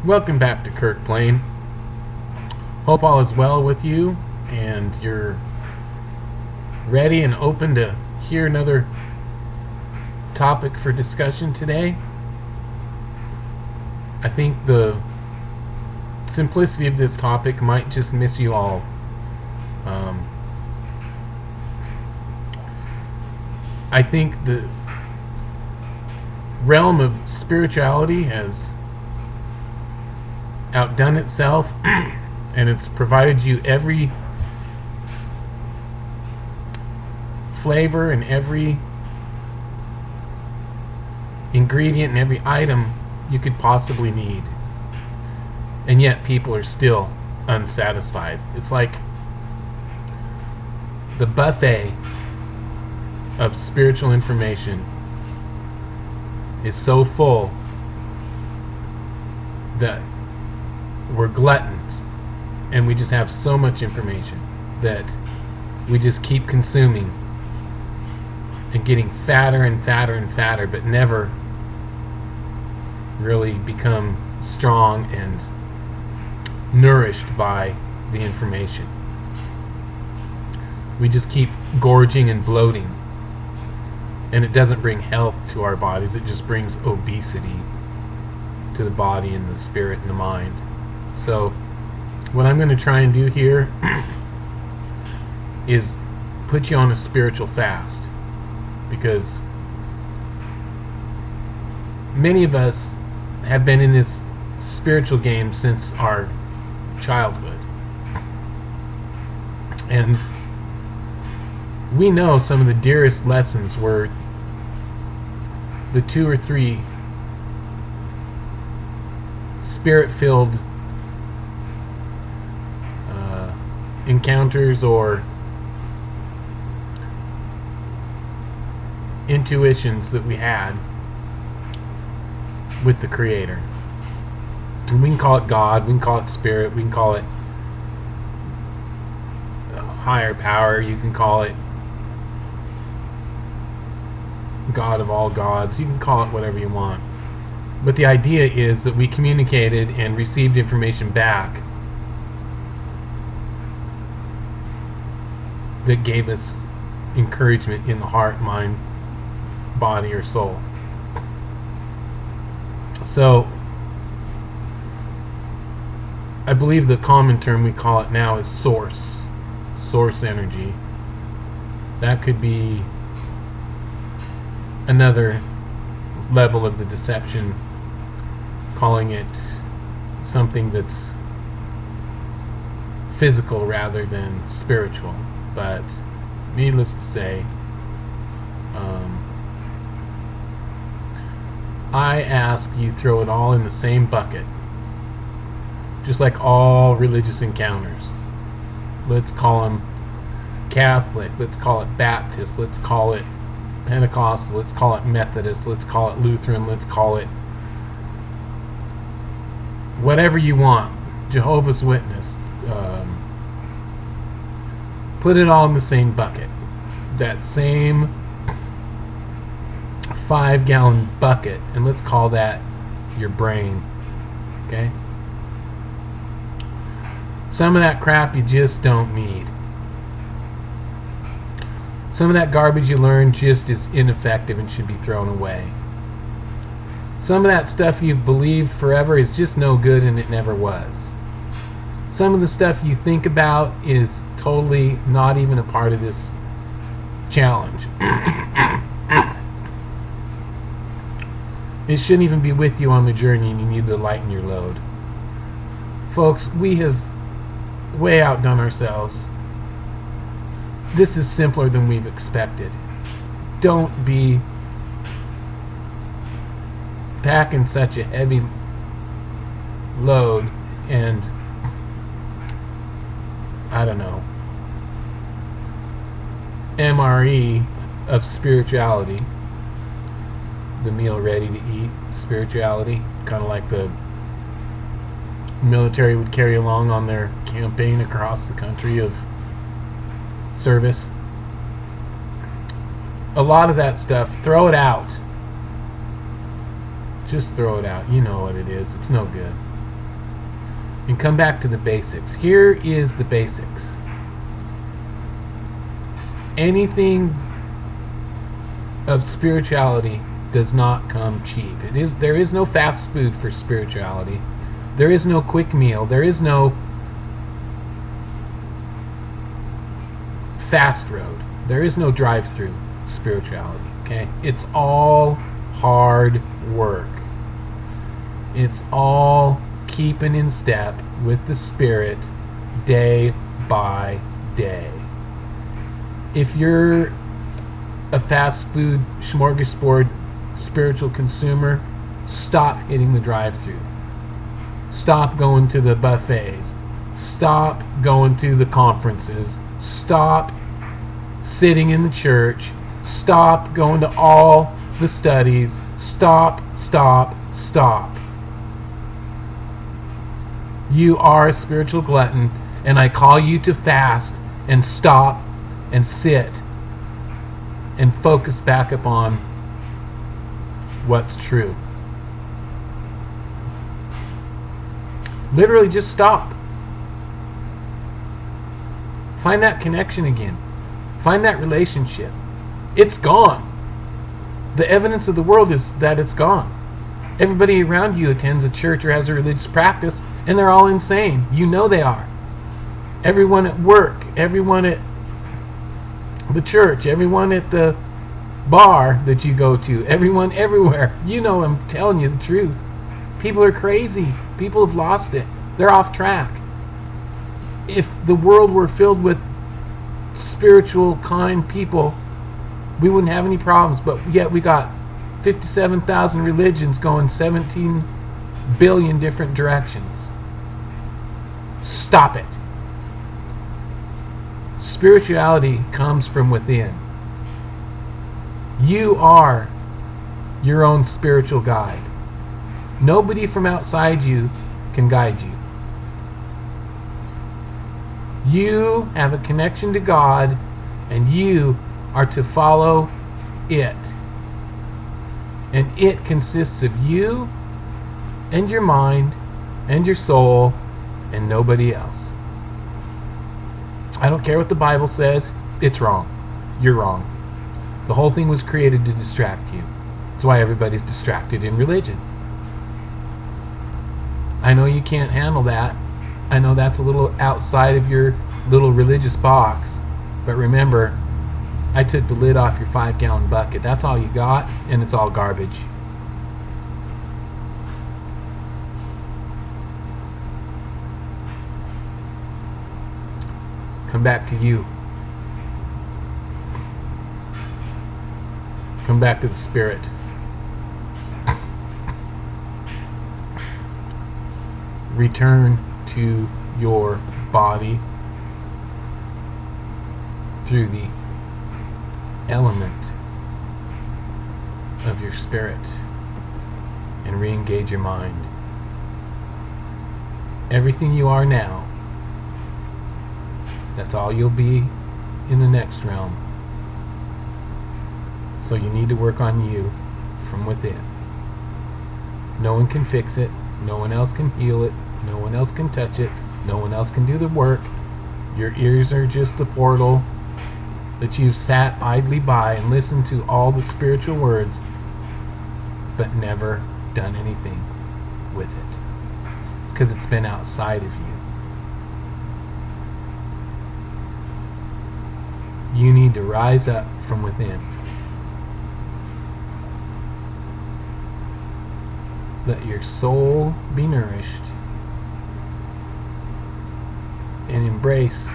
Welcome back to Kirk Plain. Hope all is well with you and you're ready and open to hear another topic for discussion today. I think the simplicity of this topic might just miss you all. I think the realm of spirituality has outdone itself and it's provided you every flavor and every ingredient and every item you could possibly need, and yet people are still unsatisfied. It's like the buffet of spiritual information is so full that we're gluttons and we just have so much information that we just keep consuming and getting fatter and fatter and fatter, but never really become strong and nourished by the information. We just keep gorging and bloating, and it doesn't bring health to our bodies. It just brings obesity to the body and the spirit and the mind. So what I'm going to try and do here is put you on a spiritual fast, because many of us have been in this spiritual game since our childhood, and we know some of the dearest lessons were the 2 or 3 spirit-filled encounters or intuitions that we had with the Creator. And we can call it God, we can call it Spirit, we can call it higher power, you can call it God of all gods, you can call it whatever you want. But the idea is that we communicated and received information back that gave us encouragement in the heart, mind, body, or soul. So I believe the common term we call it now is source energy. That could be another level of the deception, calling it something that's physical rather than spiritual. But needless to say, I ask you throw it all in the same bucket, just like all religious encounters. Let's call them Catholic, let's call it Baptist, let's call it Pentecostal, let's call it Methodist, let's call it Lutheran, let's call it whatever you want, Jehovah's Witness. Put it all in the same bucket. That same 5-gallon bucket, and let's call that your brain. Okay? Some of that crap you just don't need. Some of that garbage you learn just is ineffective and should be thrown away. Some of that stuff you've believed forever is just no good and it never was. Some of the stuff you think about is totally not even a part of this challenge. It shouldn't even be with you on the journey, and you need to lighten your load. Folks, we have way outdone ourselves. This is simpler than we've expected. Don't be packing such a heavy load and, I don't know, MRE of spirituality, the meal ready to eat spirituality, kind of like the military would carry along on their campaign across the country of service. A lot of that stuff, throw it out. Just throw it out. You know what it is. It's no good. and come back to the basics. Here is the basics. Anything of spirituality does not come cheap. There is no fast food for spirituality. There is no quick meal. There is no fast road. There is no drive-through spirituality. Okay? It's all hard work. It's all keeping in step with the Spirit day by day. If you're a fast food smorgasbord spiritual consumer, stop hitting the drive-through. Stop going to the buffets. Stop going to the conferences. Stop sitting in the church. Stop going to all the studies. Stop. You are a spiritual glutton, and I call you to fast and stop and sit and focus back upon what's true. Literally just stop. Find that connection again. Find that relationship. It's gone. The evidence of the world is that it's gone. Everybody around you attends a church or has a religious practice, and they're all insane. You know they are. Everyone at work, everyone at the church, everyone at the bar that you go to, everyone everywhere. You know I'm telling you the truth. People are crazy. People have lost it. They're off track. If the world were filled with spiritual, kind people, we wouldn't have any problems. But yet we got 57,000 religions going 17 billion different directions. Stop it. Spirituality comes from within. You are your own spiritual guide. Nobody from outside you can guide you. You have a connection to God, and you are to follow it. And it consists of you and your mind and your soul and nobody else. I don't care what the Bible says. It's wrong. You're wrong. The whole thing was created to distract you. That's why everybody's distracted in religion. I know you can't handle that. I know that's a little outside of your little religious box. But remember, I took the lid off your 5-gallon bucket. That's all you got, and it's all garbage. Come back to you. Come back to the Spirit. Return to your body through the element of your spirit and re-engage your mind. Everything you are now, that's all you'll be in the next realm. So you need to work on you from within. No one can fix it. No one else can heal it. No one else can touch it. No one else can do the work. Your ears are just the portal that you've sat idly by and listened to all the spiritual words, but never done anything with it. It's because it's been outside of you. You need to rise up from within. Let your soul be nourished and embrace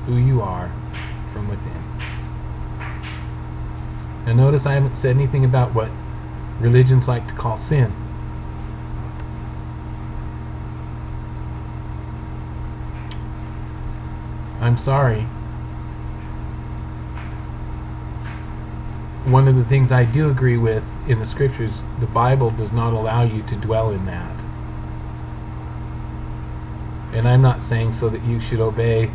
who you are from within. Now notice I haven't said anything about what religions like to call sin. I'm sorry. One of the things I do agree with in the scriptures, the Bible does not allow you to dwell in that. And I'm not saying so that you should obey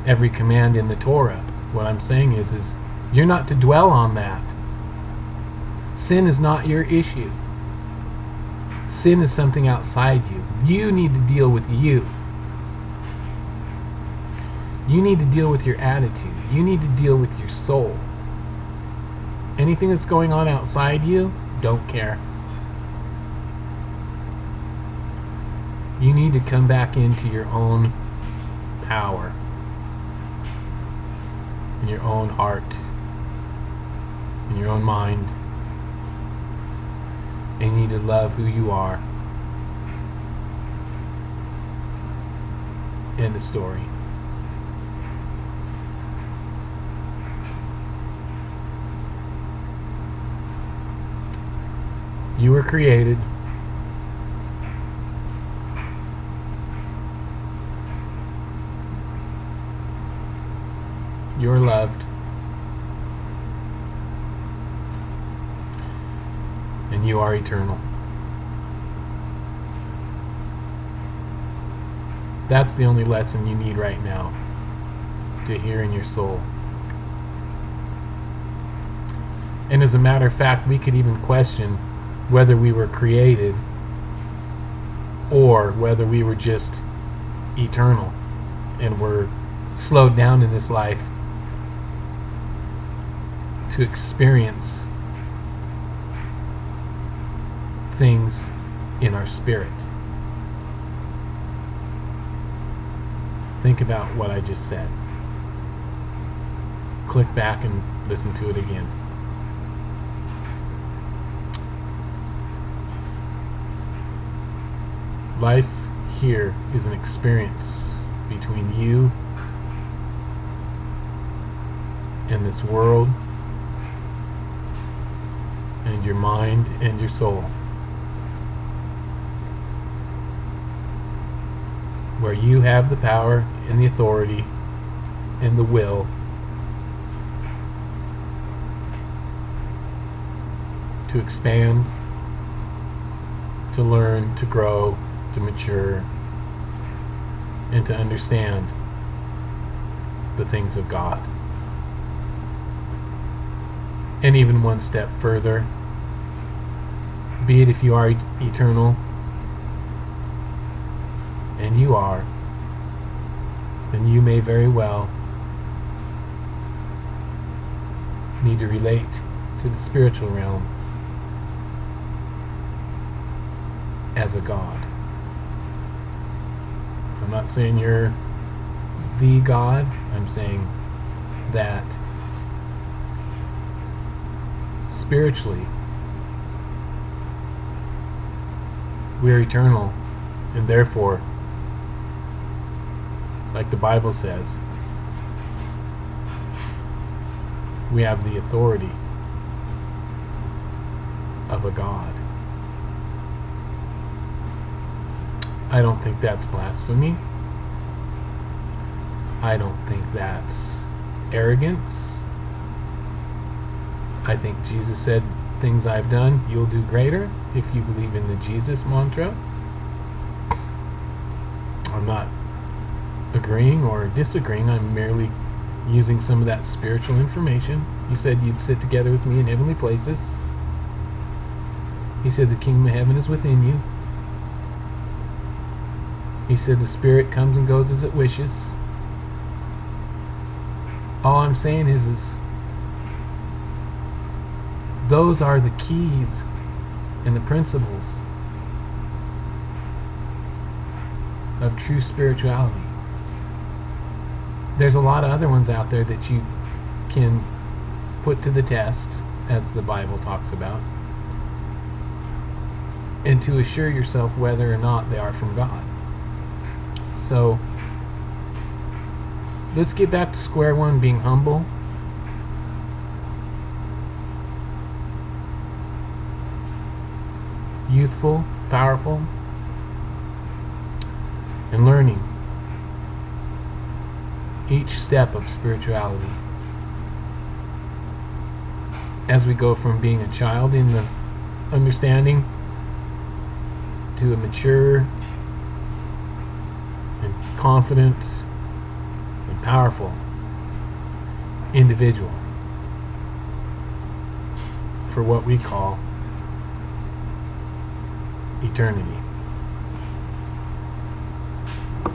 every command in the Torah. What I'm saying is you're not to dwell on that. Sin is not your issue. Sin is something outside you. You need to deal with you. You need to deal with your attitude. You need to deal with your soul. Anything that's going on outside you, don't care. You need to come back into your own power, in your own heart, in your own mind. And you need to love who you are. End of story. You were created. You're loved. And you are eternal. That's the only lesson you need right now to hear in your soul. And as a matter of fact, we could even question whether we were created or whether we were just eternal and were slowed down in this life to experience things in our spirit. Think about what I just said. Click back and listen to it again. Life here is an experience between you and this world and your mind and your soul, where you have the power and the authority and the will to expand, to learn, to grow, to mature, and to understand the things of God. And even one step further, be it if you are eternal, and you are, then you may very well need to relate to the spiritual realm as a God. I'm not saying you're the God. I'm saying that spiritually we're eternal, and therefore, like the Bible says, we have the authority of a God. I don't think that's blasphemy. I don't think that's arrogance. I think Jesus said, things I've done, you'll do greater, if you believe in the Jesus mantra. I'm not agreeing or disagreeing. I'm merely using some of that spiritual information. You said you'd sit together with me in heavenly places. He said the kingdom of heaven is within you. He said the Spirit comes and goes as it wishes. All I'm saying is those are the keys and the principles of true spirituality. There's a lot of other ones out there that you can put to the test, as the Bible talks about, and to assure yourself whether or not they are from God. So let's get back to square one, being humble. Youthful, powerful, and learning each step of spirituality as we go from being a child in the understanding to a mature and confident and powerful individual for what we call eternity.